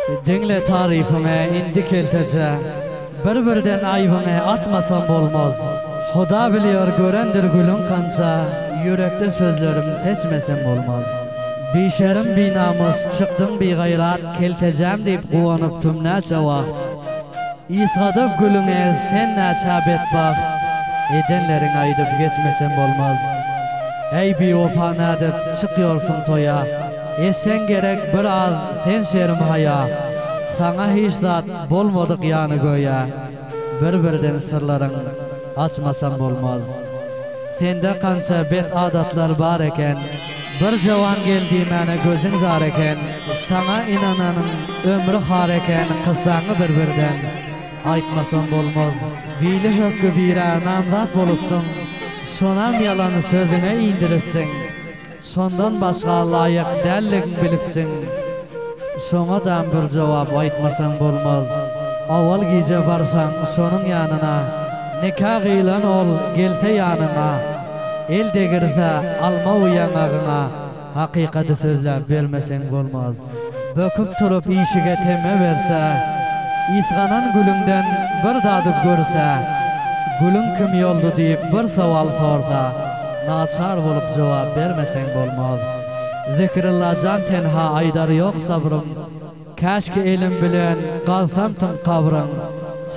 Dinle tarifime indi keltece, bir-birden aybını açmasam olmaz. Huda biliyor görendir gülün kança, yürekte sözlerim seçmesem olmaz. Bir şerim bir namus, çıktım bir gayrat, keltecem deyip kuvanıp tüm neçe vakt. İsadıp gülüne sen neçe betbaht, edenlerin aydıp geçmesem olmaz. Ey bir opan edip çıkıyorsun toya, sen gerek bir az sen şerim haya. Sana hiç zat bolmadık yanı göya, bir-birden sırların açmasam olmaz. Sende kança bet adatlar bar eken, bir jawan geldi mene gözün zar eken, sana inananın ömrü har eken, kıssaňy bir-birden aytmasam olmaz. Bili hökkü bire namzat bolupsun, sonam yalanı sözüne indiripsin. Sondan başga layık dälligin bilipsin. Soňadan bir jogap aýtmasaň bolmaz. Awal gece barsaň sonun ýanyna, nikah ilan ol gelse ýanyna. El degirse alma uýamagyna, hakykaty sözläp bermeseň bolmaz. Böküp turup işige teme berse, isganan gülünden bir dadyp görse, gülün kim ýoldy diýip bir sowal sorsa, naçar bolup jogap bermeseň bolmaz. Zikrillah can tenha aydar yok sabrım, käşki elim bilen galsam tüm kabrım.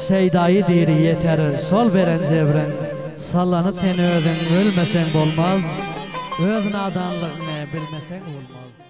Şeydayı diri yeter sol beren cebrin, sallanıp sen özün ölmesen bolmaz, öz nadanlygyny bilmesen bolmaz.